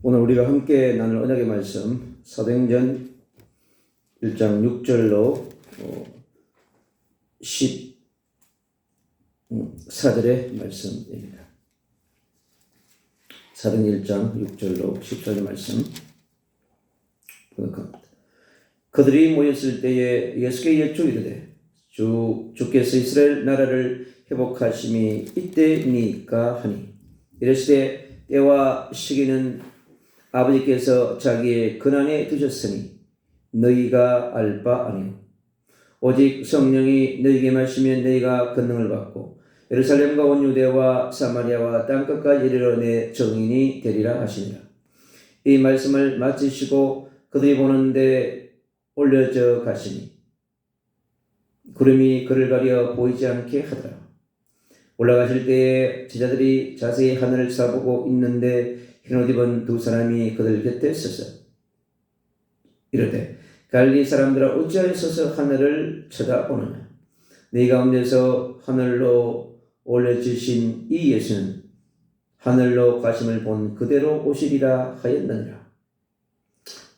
오늘 우리가 함께 나눌 언약의 말씀 사도행전 1장 6절로 14절의 말씀입니다. 사도행전 1장 6절로 14절 말씀 번역합니다. 그들이 모였을 때에 예수께 여쭈이르되 주께서 이스라엘 나라를 회복하심이 이때니까 하니 이르시되 때와 시기는 아버지께서 자기의 근한에 두셨으니 너희가 알 바 아니오. 오직 성령이 너희에게 마시면 너희가 권능을 받고 예루살렘과 온 유대와 사마리아와 땅끝까지 이르러 내 증인이 되리라 하시니라. 이 말씀을 마치시고 그들이 보는데 올려져 가시니 구름이 그를 가려 보이지 않게 하더라. 올라가실 때에 제자들이 자세히 하늘을 쏴보고 있는데 흰옷 입은 두 사람이 그들 곁에 서서 이르되 갈릴리 사람들아 어찌하여 서서 하늘을 쳐다보느냐. 네 가운데서 하늘로 올려주신 이 예수는 하늘로 가심을 본 그대로 오시리라 하였느니라.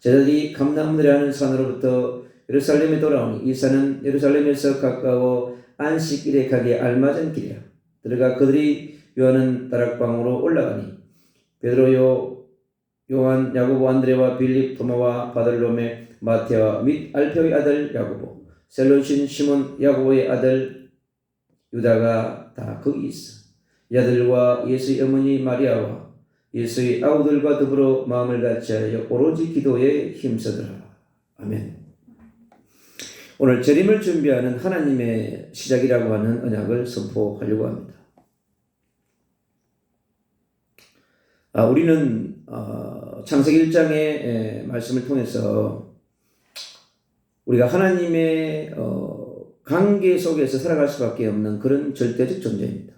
제자들이 감람들이라는 산으로부터 예루살렘에 돌아오니 이 산은 예루살렘에서 가까워 안식일에 가기에 알맞은 길이라. 들어가 그들이 요하는 다락방으로 올라가니 베드로, 요한, 야고보, 안드레와 빌립, 토마와 바들로메, 마테와 및 알페오의 아들 야고보, 셀로신 시몬 야고보의 아들 유다가 다 거기 있어. 이 아들과 예수의 어머니 마리아와 예수의 아우들과 더불어 마음을 같이하여 오로지 기도에 힘쓰더라. 아멘. 오늘 재림을 준비하는 하나님의 시작이라고 하는 언약을 선포하려고 합니다. 우리는 창세기 1장의 말씀을 통해서 우리가 하나님의 관계 속에서 살아갈 수밖에 없는 그런 절대적 존재입니다.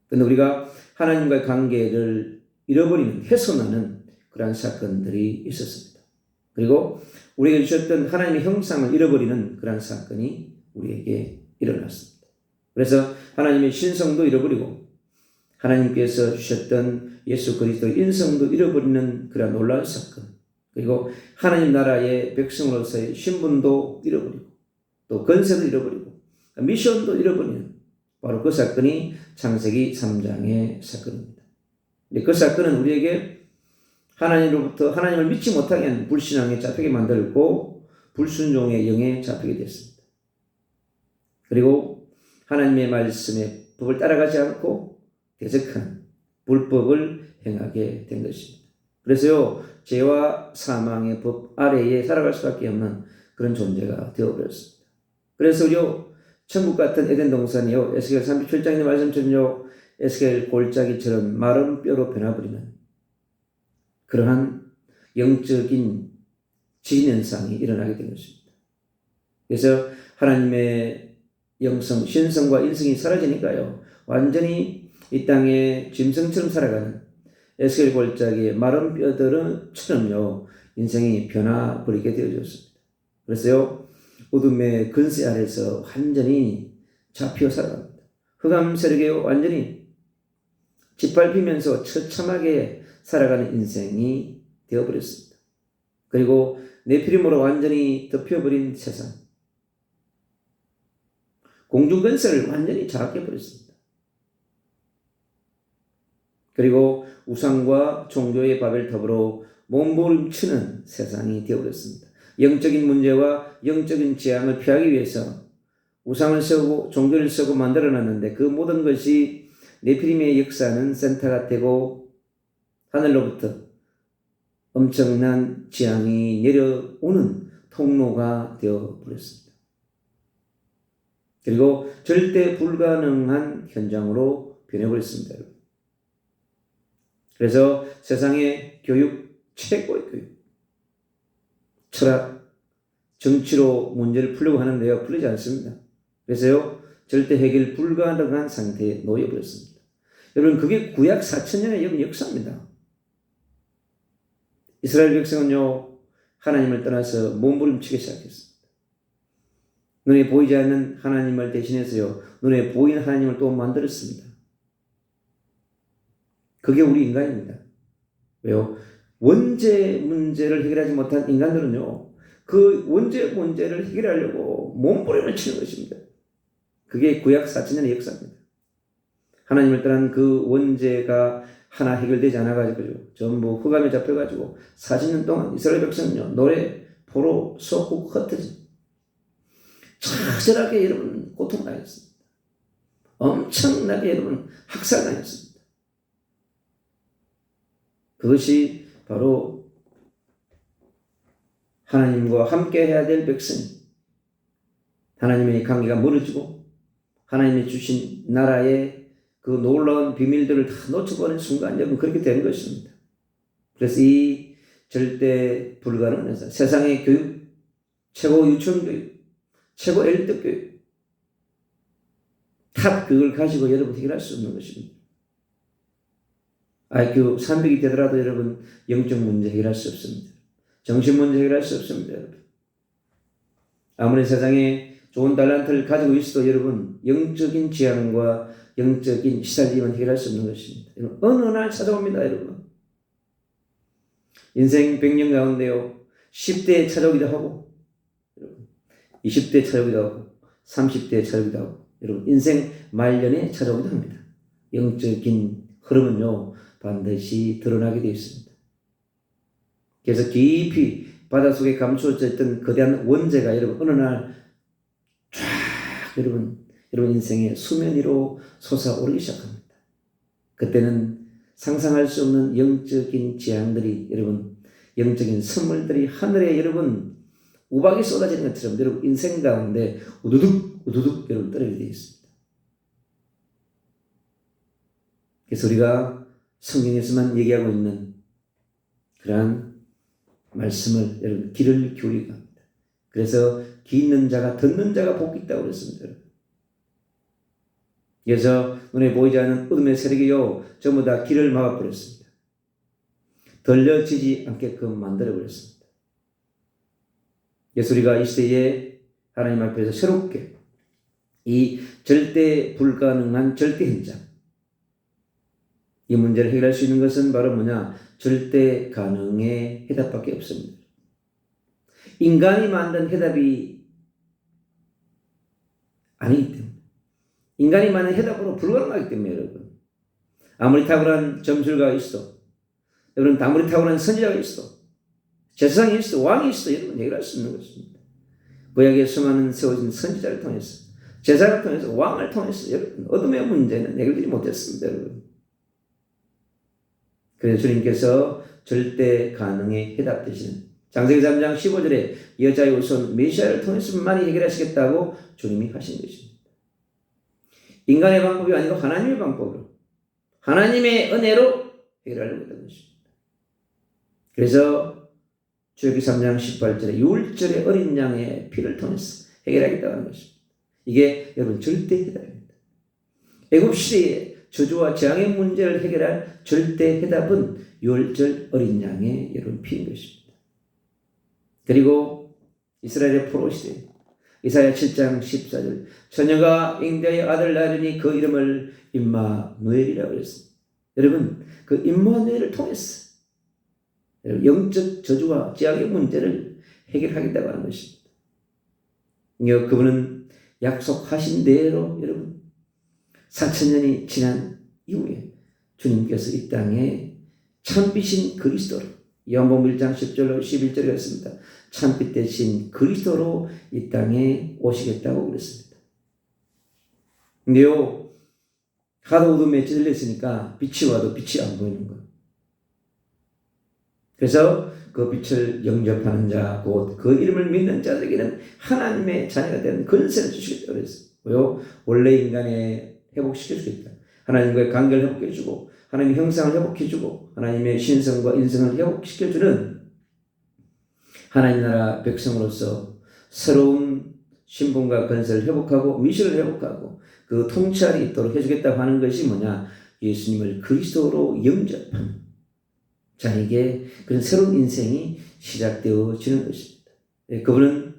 그런데 우리가 하나님과의 관계를 잃어버리는, 훼손하는 그러한 사건들이 있었습니다. 그리고 우리에게 주셨던 하나님의 형상을 잃어버리는 그러한 사건이 우리에게 일어났습니다. 그래서 하나님의 신성도 잃어버리고 하나님께서 주셨던 예수 그리스도의 인성도 잃어버리는 그러한 놀라운 사건, 그리고 하나님 나라의 백성으로서의 신분도 잃어버리고 또 권세도 잃어버리고 미션도 잃어버리는 바로 그 사건이 창세기 3장의 사건입니다. 근데 그 사건은 우리에게 하나님으로부터 하나님을 믿지 못하게 하는 불신앙에 잡히게 만들고 불순종의 영에 잡히게 됐습니다. 그리고 하나님의 말씀의 법을 따라가지 않고 대적한 불법을 행하게 된 것입니다. 그래서요, 죄와 사망의 법 아래에 살아갈 수밖에 없는 그런 존재가 되어버렸습니다. 그래서요, 천국 같은 에덴 동산이요, 에스겔 37장의 말씀처럼요, 에스겔 골짜기처럼 마른 뼈로 변화버리는 그러한 영적인 지진현상이 일어나게 된 것입니다. 그래서 하나님의 영성, 신성과 인성이 사라지니까요, 완전히 이 땅에 짐승처럼 살아가는 에스겔 골짜기의 마른 뼈들은처럼요 인생이 변화버리게 되어졌습니다. 그래서요 어둠의 근세 아래서 완전히 잡혀 살아갑니다. 흑암 세력에 완전히 짓밟히면서 처참하게 살아가는 인생이 되어버렸습니다. 그리고 네피림으로 완전히 덮여버린 세상, 공중 근세를 완전히 장악해버렸습니다. 그리고 우상과 종교의 밥을 더불어 몸부림치는 세상이 되어버렸습니다. 영적인 문제와 영적인 재앙을 피하기 위해서 우상을 세우고 종교를 세우고 만들어놨는데 그 모든 것이 네피림의 역사는 센터가 되고 하늘로부터 엄청난 재앙이 내려오는 통로가 되어버렸습니다. 그리고 절대 불가능한 현장으로 변해버렸습니다. 그래서 세상의 교육, 최고의 교육, 철학, 정치로 문제를 풀려고 하는데요, 풀리지 않습니다. 그래서요, 절대 해결 불가능한 상태에 놓여버렸습니다. 여러분, 그게 구약 4,000년의 역사입니다. 이스라엘 백성은요, 하나님을 떠나서 몸부림치기 시작했습니다. 눈에 보이지 않는 하나님을 대신해서요, 눈에 보이는 하나님을 또 만들었습니다. 그게 우리 인간입니다. 왜요? 원죄 문제를 해결하지 못한 인간들은요, 그 원죄 문제를 해결하려고 몸부림을 치는 것입니다. 그게 구약 4,000년의 역사입니다. 하나님을 떠난 그 원죄가 하나 해결되지 않아가지고 전부 흑암에 잡혀가지고 40년 동안 이스라엘 백성은요, 노래, 포로, 속국, 흩어진 처절하게 여러분 고통당했습니다. 엄청나게 여러분 학살당했습니다. 그것이 바로 하나님과 함께 해야 될 백성이 하나님의 관계가 멀어지고 하나님이 주신 나라의 그 놀라운 비밀들을 다 놓쳐버리는 순간 여러분 그렇게 되는 것입니다. 그래서 이 절대 불가능한 세상의 교육, 최고 유치원 교육, 최고 엘리트 교육 탑 그걸 가지고 여러분 해결할 수 없는 것입니다. IQ 300이 되더라도 여러분 영적 문제 해결할 수 없습니다. 정신 문제 해결할 수 없습니다. 여러분. 아무리 세상에 좋은 달란트를 가지고 있어도 여러분 영적인 지향과 영적인 시달림은 해결할 수 없는 것입니다. 여러분, 어느 날 찾아옵니다. 여러분. 인생 100년 가운데요 10대에 찾아오기도 하고 여러분, 20대에 찾아오기도 하고 30대에 찾아오기도 하고 여러분 인생 말년에 찾아오기도 합니다. 영적인 흐름은요 반드시 드러나게 되어 있습니다. 그래서 깊이 바닷속에 감추어져 있던 거대한 원죄가 여러분 어느 날 쫙 여러분 인생의 수면 위로 솟아오르기 시작합니다. 그때는 상상할 수 없는 영적인 재앙들이 여러분 영적인 선물들이 하늘에 여러분 우박이 쏟아지는 것처럼 여러분 인생 가운데 우두둑 여러분 떨어지게 되어 있습니다. 그래서 우리가 성경에서만 얘기하고 있는 그러한 말씀을 여러분 귀를 기울이고 합니다. 그래서 귀 있는 자가 듣는 자가 복이 있다고 그랬습니다. 그래서 눈에 보이지 않는 어둠의 세력이요 전부 다 길을 막아버렸습니다. 들려지지 않게끔 만들어버렸습니다. 그래서 우리가 이 시대에 하나님 앞에서 새롭게 이 절대 불가능한 절대 현장 이 문제를 해결할 수 있는 것은 바로 뭐냐? 절대 가능의 해답밖에 없습니다. 인간이 만든 해답이 아니기 때문에 인간이 만든 해답으로 불가능하기 때문에 여러분 아무리 탁월한 점술가가 있어 여러분 아무리 탁월한 선지자가 있어 제사장이 있어 왕이 있어 여러분 해결할 수 있는 것입니다. 구약에 수많은 세워진 선지자를 통해서 제사를 통해서 왕을 통해서 여러분 어둠의 문제는 해결되지 못했습니다. 여러분 그래서 주님께서 절대 가능의 해답 되시는 창세기 3장 15절에 여자의 우선 메시아를 통해서만이 해결하시겠다고 주님이 하신 것입니다. 인간의 방법이 아니고 하나님의 방법으로 하나님의 은혜로 해결하려고 했던 것입니다. 그래서 출애굽기 3장 18절에 유월절의 어린 양의 피를 통해서 해결하겠다고 하는 것입니다. 이게 여러분 절대 해답입니다. 애굽 시대의 저주와 재앙의 문제를 해결할 절대 해답은 유월절 어린 양의 여러분 피인 것입니다. 그리고 이스라엘의 포로 시대 이사야 7장 14절 처녀가 잉태하여 아들 낳으니 그 이름을 임마누엘이라고 했습니다. 여러분 그 임마누엘을 통해서 영적 저주와 재앙의 문제를 해결하겠다고 하는 것입니다. 그분은 약속하신 대로 여러분 4,000년이 지난 이후에 주님께서 이 땅에 참빛인 그리스도로 요한복음 1장 10절로 11절에 했습니다. 참빛 대신 그리스도로 이 땅에 오시겠다고 그랬습니다. 근데요 하도 어둠에 찔려 있으니까 빛이 와도 빛이 안 보이는 거예요. 그래서 그 빛을 영접하는 자, 곧 그 이름을 믿는 자들에게는 하나님의 자녀가 되는 권세를 주시겠다고 그랬어요. 원래 인간의 회복시켜 주겠다. 하나님과의 관계를 회복해 주고 하나님의 형상을 회복해 주고 하나님의 신성과 인성을 회복시켜 주는 하나님 나라 백성으로서 새로운 신분과 권세를 회복하고 미션을 회복하고 그 통치알이 있도록 해주겠다고 하는 것이 뭐냐? 예수님을 그리스도로 영접한 자에게 그런 새로운 인생이 시작되어지는 것입니다. 그분은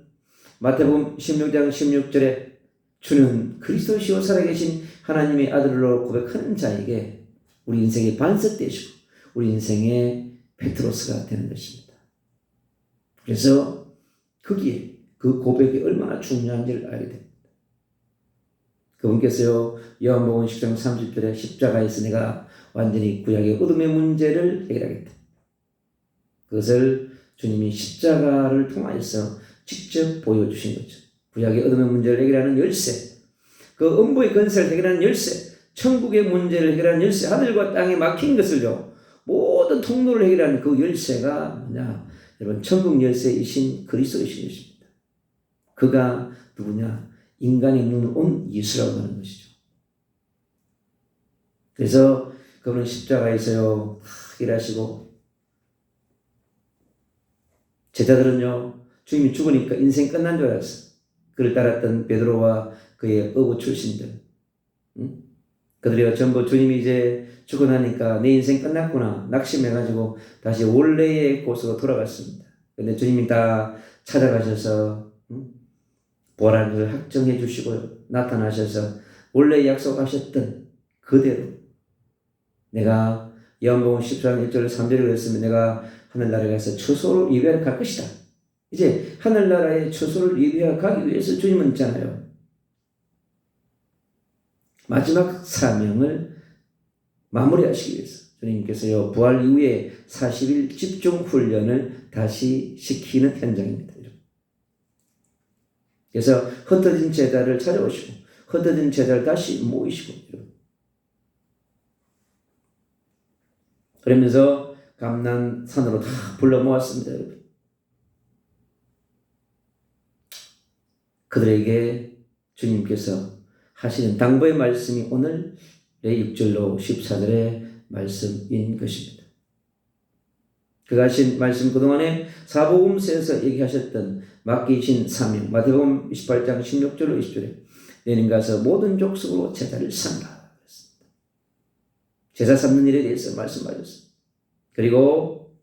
마태복음 16장 16절에 주는 그리스도시요 살아계신 하나님의 아들로 고백하는 자에게 우리 인생의 반석 되시고 우리 인생의 페트로스가 되는 것입니다. 그래서 거기에 그 고백이 얼마나 중요한지를 알게 됩니다. 그분께서요, 요한복음 10장 30절에 십자가에서 내가 완전히 구약의 어둠의 문제를 해결하겠다. 그것을 주님이 십자가를 통하여서 직접 보여주신 거죠. 구약의 어둠의 문제를 해결하는 열쇠, 그 음부의 건설을 해결하는 열쇠, 천국의 문제를 해결하는 열쇠, 하늘과 땅에 막힌 것을요, 모든 통로를 해결하는 그 열쇠가 뭐냐? 여러분, 천국 열쇠이신 그리스도이신 것입니다. 그가 누구냐? 인간의 눈을 온 예수라고 하는 것이죠. 그래서 그분은 십자가에서요, 일하시고, 제자들은요, 주님이 죽으니까 인생 끝난 줄 알았어. 그를 따랐던 베드로와 그의 어부 출신들. 그들이 전부 주님이 이제 죽고 나니까 내 인생 끝났구나 낙심해가지고 다시 원래의 곳으로 돌아갔습니다. 근데 주님이 다 찾아가셔서 부활한 것을 확정해 주시고요. 나타나셔서 원래 약속하셨던 그대로 내가 요한복음 14장 1절 3절에 그랬으면 내가 하늘나라에 가서 처소를 예배하러 갈 것이다. 이제 하늘나라의 처소를 예배하러 가기 위해서 주님은 있잖아요. 마지막 사명을 마무리하시기 위해서 주님께서요, 부활 이후에 40일 집중 훈련을 다시 시키는 현장입니다. 그래서 흩어진 제자를 찾아오시고 흩어진 제자를 다시 모이시고 그러면서 감난산으로 다 불러 모았습니다. 여러분. 그들에게 주님께서 하시는 당부의 말씀이 오늘 내 6절로 14절의 말씀인 것입니다. 그가 하신 말씀 그동안에 사복음서에서 얘기하셨던 맡기신 사명 마태복음 28장 16절로 20절에 너희는 가서 모든 족속으로 제자를 삼으라. 제자 삼는 일에 대해서 말씀하셨습니다. 그리고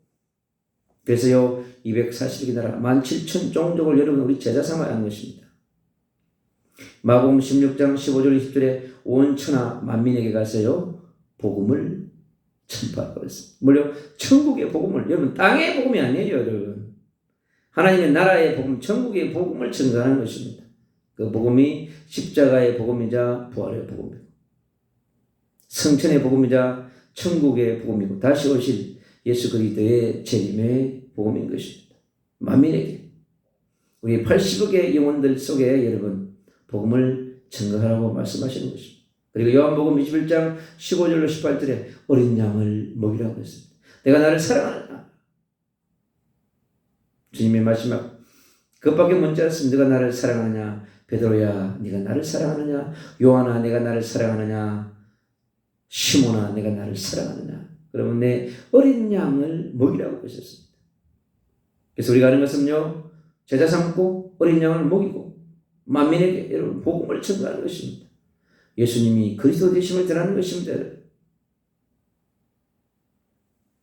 그래서요 240개 나라 17,000 종족을 여러분 우리 제자 삼아야 하는 것입니다. 마복음 16장 15절 20절에 온 천하 만민에게 가서요 복음을 전파하라고 했습니다. 물론 천국의 복음을 여러분 땅의 복음이 아니에요. 여러분 하나님의 나라의 복음 천국의 복음을 전가하는 것입니다. 그 복음이 십자가의 복음이자 부활의 복음이고 성천의 복음이자 천국의 복음이고 다시 오실 예수 그리스도의 재림의 복음인 것입니다. 만민에게 우리 80억의 영혼들 속에 여러분 복음을 전가하라고 말씀하시는 것입니다. 그리고 요한복음 21장 15절로 18절에 어린 양을 먹이라고 했습니다. 내가 나를 사랑하느냐? 주님의 마지막 그것밖에 묻지 않습니다. 네가 나를 사랑하느냐? 베드로야 네가 나를 사랑하느냐? 요한아 네가 나를 사랑하느냐? 시몬아 네가 나를 사랑하느냐? 그러면 내 어린 양을 먹이라고 하셨습니다. 그래서 우리가 하는 것은요 제자 삼고 어린 양을 먹이고 만민에게 여러분 복음을 전가하는 것입니다. 예수님이 그리스도 되심을 전하는 것입니다.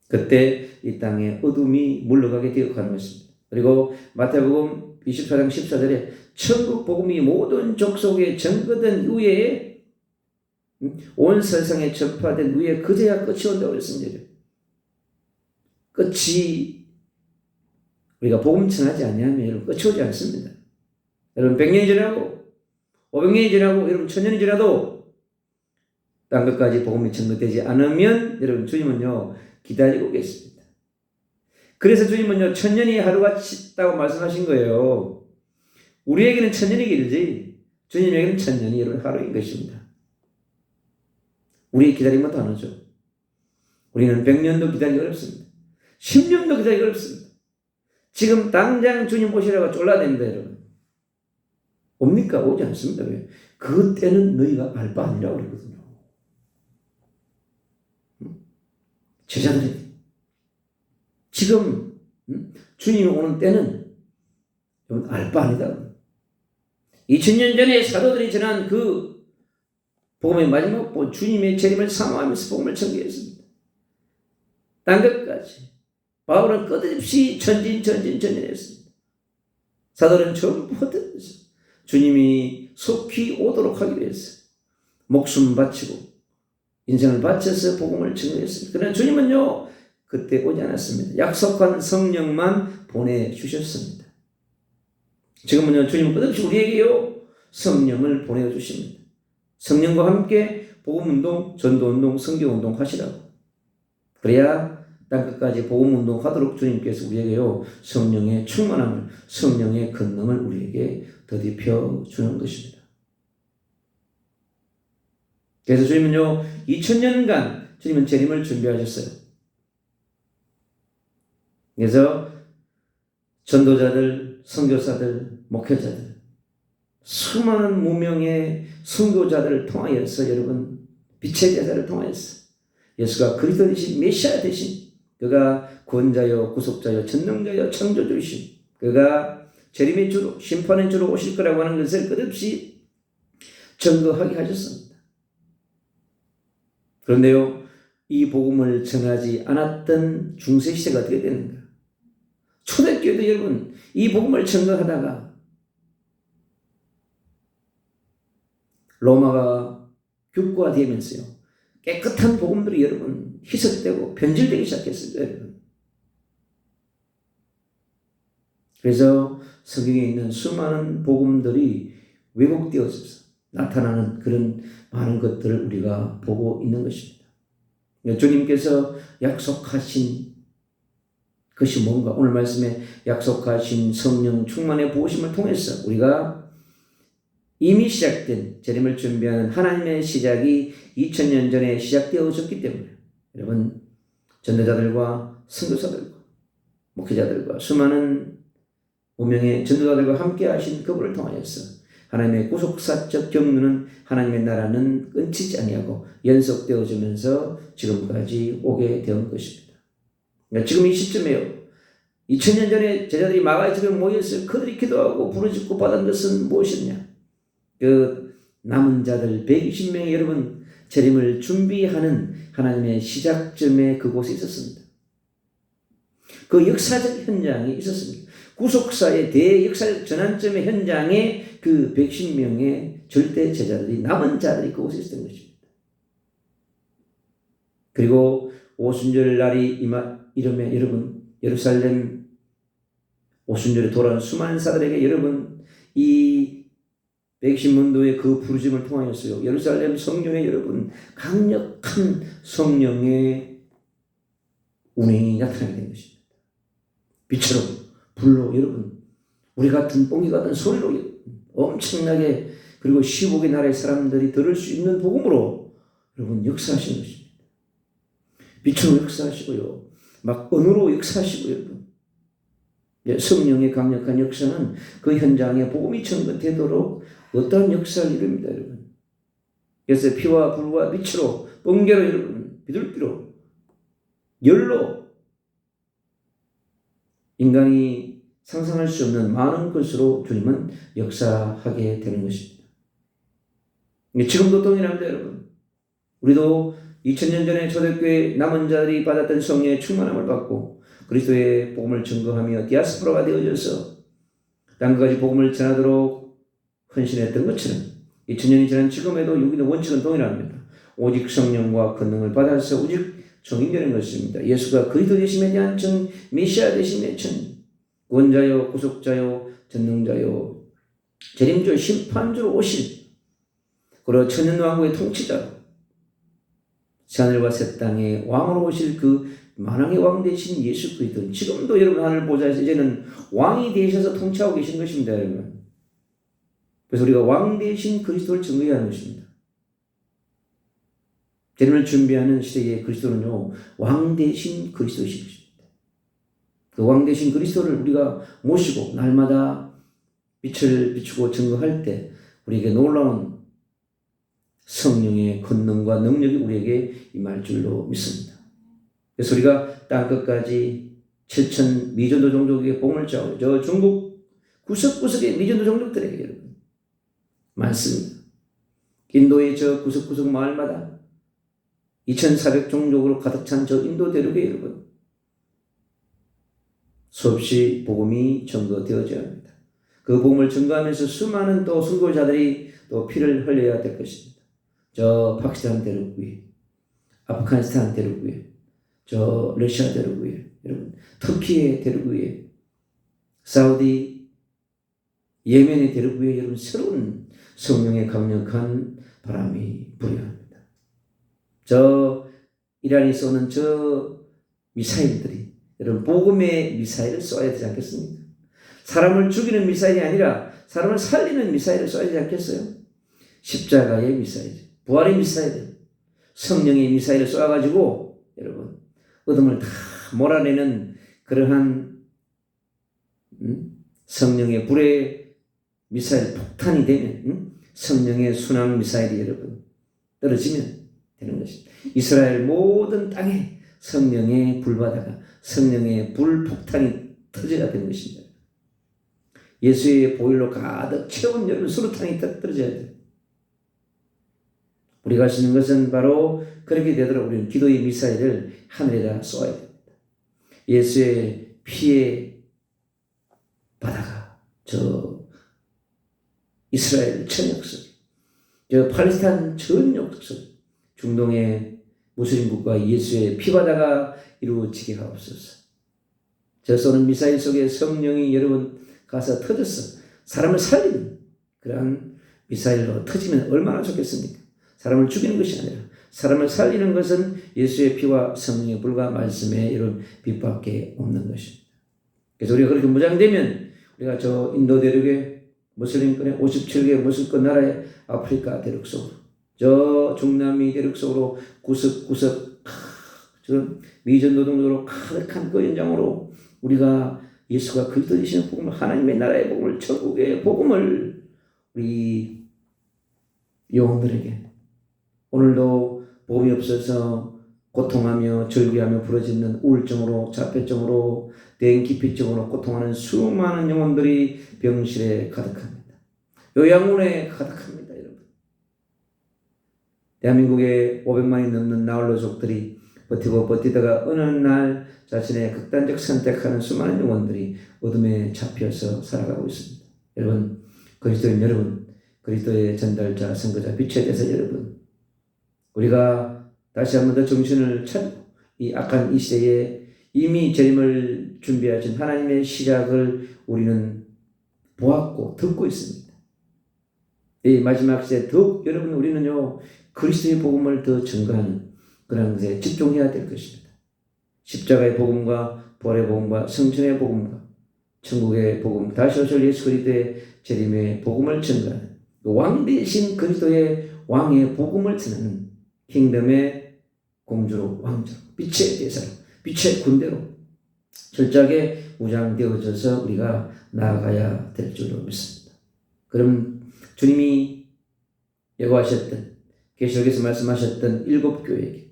그때 이 땅에 어둠이 물러가게 되어가는 것입니다. 그리고 마태복음 24장 14절에 천국 복음이 모든 족속에 전거된 이후에 온 세상에 전파된 후에 그제야 끝이 온다고 그랬습니다. 끝이 우리가 복음 전하지 아니하면 여러분 끝이 오지 않습니다. 여러분 100년이 지나고 500년이 지나고 여러분 1000년이 지나도 땅 끝까지 복음이 전거되지 않으면 여러분 주님은요 기다리고 계십니다. 그래서 주님은요 1000년이 하루같이 있다고 말씀하신 거예요. 우리에게는 1000년이 길지 주님에게는 1000년이 여러분 하루인 것입니다. 우리 기다리면 더 안 오죠. 우리는 100년도 기다리기 어렵습니다. 10년도 기다리기 어렵습니다. 지금 당장 주님 오시라고 쫄라댑니다. 여러분. 옵니까? 오지 않습니다. 왜? 그때는 너희가 알 바 아니라고 그러거든요. 제자들이 지금 주님이 오는 때는 알 바 아니다. 2000년 전에 사도들이 전한 그 복음의 마지막 주님의 재림을 사모하면서 복음을 전개했습니다. 딴 것까지 바울은 끝없이 전진했습니다. 사도는 전부 흩어졌습니다. 주님이 속히 오도록 하기 위해서 목숨 바치고 인생을 바쳐서 복음을 증거했습니다. 그러나 주님은요, 그때 오지 않았습니다. 약속한 성령만 보내주셨습니다. 지금은요, 주님은 끝없이 우리에게요, 성령을 보내주십니다. 성령과 함께 복음운동, 전도운동, 성교운동 하시라고. 그래야 땅끝까지 복음운동 하도록 주님께서 우리에게요, 성령의 충만함을, 성령의 권능을 우리에게 더디펴 주는 것입니다. 그래서 주님은요, 2000년간 주님은 재림을 준비하셨어요. 그래서 전도자들, 선교사들, 목회자들, 수많은 무명의 선교자들을 통하여서 여러분, 빛의 제자를 통하여서 예수가 그리스도 되신 메시아 되신 그가 구원자요, 구속자요, 전능자요, 창조주이신 그가 재림의 주로, 심판의 주로 오실 거라고 하는 것을 끝없이 증거하게 하셨습니다. 그런데요, 이 복음을 전하지 않았던 중세시대가 어떻게 되는가? 초대교회도 여러분, 이 복음을 증거하다가 로마가 국가되면서요, 깨끗한 복음들이 여러분 희석되고 변질되기 시작했습니다. 여러분. 그래서 성경에 있는 수많은 복음들이 왜곡되어져서 나타나는 그런 많은 것들을 우리가 보고 있는 것입니다. 주님께서 약속하신 그것이 뭔가? 오늘 말씀에 약속하신 성령 충만의 부으심을 통해서 우리가 이미 시작된 재림을 준비하는 하나님의 시작이 2000년 전에 시작되어졌기 때문에 여러분, 전도자들과 선교사들과 목회자들과 수많은 무명의 전도자들과 함께 하신 그분을 통하여서 하나님의 구속사적 경륜은, 하나님의 나라는 끊치지 아니하고 연속되어지면서 지금까지 오게 된 것입니다. 그러니까 지금 이 시점에요, 2000년 전에 제자들이 마가집에 모여서 그들이 기도하고 부르짖고 받은 것은 무엇이냐? 그 남은 자들 120명이 여러분 재림을 준비하는 하나님의 시작점에 그곳에 있었습니다. 그 역사적 현장에 있었습니다. 구속사의 대역사적 전환점의 현장에 그 110명의 절대 제자들이, 남은 자들이 그곳에 있었던 것입니다. 그리고 오순절 날이 이르면 여러분, 예루살렘 오순절에 돌아온 수많은 사들에게 여러분, 이 110문도의 그 부르심을 통하여서요, 예루살렘 성령에 여러분 강력한 성령의 운행이 나타나게 된 것입니다. 빛으로, 불로 여러분, 우리 같은 뽕이 같은 소리로 엄청나게, 그리고 15개 나라의 사람들이 들을 수 있는 복음으로 여러분 역사하신 것입니다. 빛으로 역사하시고요, 막 언어로 역사하시고 여러분, 성령의 강력한 역사는 그 현장에 복음이 전거되도록 어떠한 역사를 이룹니다, 여러분. 그래서 피와 불과 빛으로, 번개로 여러분, 비둘기로, 열로 인간이 상상할 수 없는 많은 것으로 주님은 역사하게 되는 것입니다. 지금도 동일합니다, 여러분. 우리도 2000년 전에 초대교회 남은 자들이 받았던 성령의 충만함을 받고 그리스도의 복음을 증거하며 디아스포라가 되어져서 땅까지 복음을 전하도록 헌신했던 것처럼 2000년이 지난 지금에도 여기는 원칙은 동일합니다. 오직 성령과 권능을 받아서 오직 정인되는 것입니다. 예수가 그리스도 되심에 대한 정, 메시아 되심의 정, 구원자요, 구속자요, 전능자요, 재림주, 심판주로 오실, 그리고 천년왕국의 통치자로 새하늘과 새 땅의 왕으로 오실 그 만왕의 왕 되신 예수 그리스도, 지금도 여러분 하늘 보좌에서 이제는 왕이 되셔서 통치하고 계신 것입니다, 여러분. 그래서 우리가 왕 되신 그리스도를 증거해야 하는 것입니다. 재림을 준비하는 시대의 그리스도는요, 왕 되신 그리스도이신 것입니다. 그 왕 되신 그리스도를 우리가 모시고 날마다 빛을 비추고 증거할 때 우리에게 놀라운 성령의 권능과 능력이 우리에게 임할 줄로 믿습니다. 그래서 우리가 땅끝까지 7천 미전도 종족에게 복음을 전하고 저 중국 구석구석의 미전도 종족들에게 여러분 많습니다. 인도의 저 구석구석 마을마다 2,400 종족으로 가득 찬 저 인도 대륙에 여러분 수없이 복음이 전거되어져야 합니다. 그 복음을 전거하면서 수많은 또 선교자들이 또 피를 흘려야 될 것입니다. 저 파키스탄 대륙 위에 아프가니스탄 대륙 위에, 저 러시아 대륙 위에, 여러분 터키의 대륙 위에, 사우디, 예멘의 대륙 위에 여러분 새로운 성령의 강력한 바람이 불어야 합니다. 저 이란이 쏘는 저 미사일들이 여러분 복음의 미사일을 쏘아야 되지 않겠습니까? 사람을 죽이는 미사일이 아니라 사람을 살리는 미사일을 쏘아야 되지 않겠어요? 십자가의 미사일, 부활의 미사일, 성령의 미사일을 쏘아가지고 여러분 어둠을 다 몰아내는 그러한 성령의 불의 미사일 폭탄이 되면 성령의 순항 미사일이 여러분 떨어지면 되는 것입니다. 이스라엘 모든 땅에 성령의 불바다가 성령의 불폭탄이 터져야 되는 것입니다. 예수의 보혈로 가득 채운 여러분 수루탄이 떨어져야 돼요. 우리가 할 수 있는 것은 바로 그렇게 되도록 우리는 기도의 미사일을 하늘에다 쏘아야 됩니다. 예수의 피의 바다가 저 이스라엘 전 역사, 저 팔레스타인 전 역사, 중동의 무슬림 국가 예수의 피바다가 이루어지게 하옵소서. 저 쏘는 미사일 속에 성령이 여러분 가서 터져서 사람을 살리는 그러한 미사일로 터지면 얼마나 좋겠습니까? 사람을 죽이는 것이 아니라 사람을 살리는 것은 예수의 피와 성령의 불과 말씀의 이런 빛밖에 없는 것입니다. 그래서 우리가 그렇게 무장되면 우리가 저 인도 대륙의 무슬림권의 57개 무슬림권 나라의 아프리카 대륙 속으로, 저 중남미 대륙 속으로 구석구석 지금 미전 노동조로 가득한 그 현장으로 우리가 예수가 그리스도 되시는 복음을, 하나님의 나라의 복음을, 천국의 복음을 우리 영혼들에게, 오늘도 복음이 없어서 고통하며 절규하며 부러지는 우울증으로, 자폐증으로, 대인기피증으로 고통하는 수많은 영혼들이 병실에 가득합니다. 요양원에 가득합니다. 여러분, 대한민국에 500만이 넘는 나홀로족들이 버티고 버티다가 어느 날 자신의 극단적 선택하는 수많은 영혼들이 어둠에 잡혀서 살아가고 있습니다. 여러분, 그리스도인 여러분, 그리스도의 전달자, 선거자, 빛의 대사 여러분, 우리가 다시 한 번 더 정신을 차리고 이 악한 이 시대에 이미 재림을 준비하신 하나님의 시작을 우리는 보았고 듣고 있습니다. 이 마지막 시대 더욱 여러분 우리는요 그리스도의 복음을 더 증거하는 그런 것에 집중해야 될 것입니다. 십자가의 복음과 부활의 복음과 성천의 복음과 천국의 복음, 다시 오실 예수 그리스도의 재림의 복음을 증거하는 왕 대신 그리스도의 왕의 복음을 전하는 킹덤의 공주로, 왕자로, 빛의 대사로, 빛의 군대로 철저하게 무장되어져서 우리가 나아가야 될 줄로 믿습니다. 그럼 주님이 예고하셨던, 계시록에서 말씀하셨던 일곱 교회에게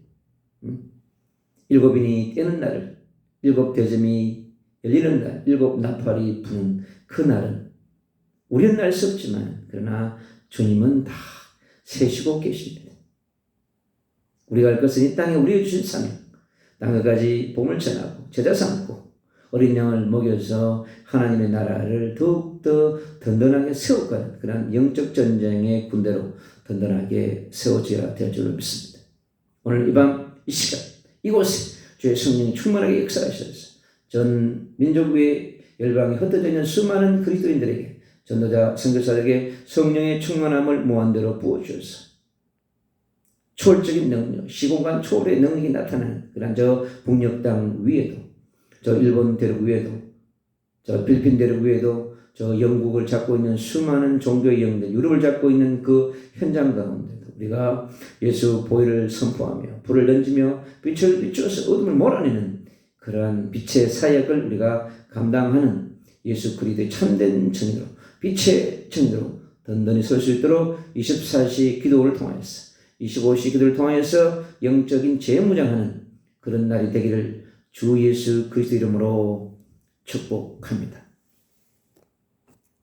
일곱인이 떼는 날을, 일곱 대점이 열리는 날, 일곱 나팔이 부는 그 날은 우리는 알 수 없지만 그러나 주님은 다 세시고 계십니다. 우리가 할 것은 이 땅에 우리에게 주신 사명, 땅까지 복음을 전하고 제자 삼고 어린 양을 먹여서 하나님의 나라를 더욱더 든든하게 세워가는 그런 영적 전쟁의 군대로 든든하게 세워져야 될 줄로 믿습니다. 오늘 이 밤, 이 시간, 이곳에 주의 성령이 충만하게 역사하셔서 전 민족 위에 열방에 흩어져 있는 수많은 그리스도인들에게, 전도자, 선교사들에게 성령의 충만함을 무한대로 부어주셔서 초월적인 능력, 시공간 초월의 능력이 나타나는 그런 저 북녘 땅 위에도, 저 일본 대륙 위에도, 저 필리핀 대륙 위에도, 저 영국을 잡고 있는 수많은 종교의 영들, 유럽을 잡고 있는 그 현장 가운데도 우리가 예수 보혈을 선포하며 불을 던지며 빛을 비추어서 어둠을 몰아내는 그러한 빛의 사역을 우리가 감당하는 예수 그리스도의 참된 증인으로, 빛의 증인으로 든든히 설 수 있도록 24시 기도를 통하여서, 25시 기도를 통하여서 영적인 재무장하는 그런 날이 되기를 주 예수 그리스도 이름으로 축복합니다.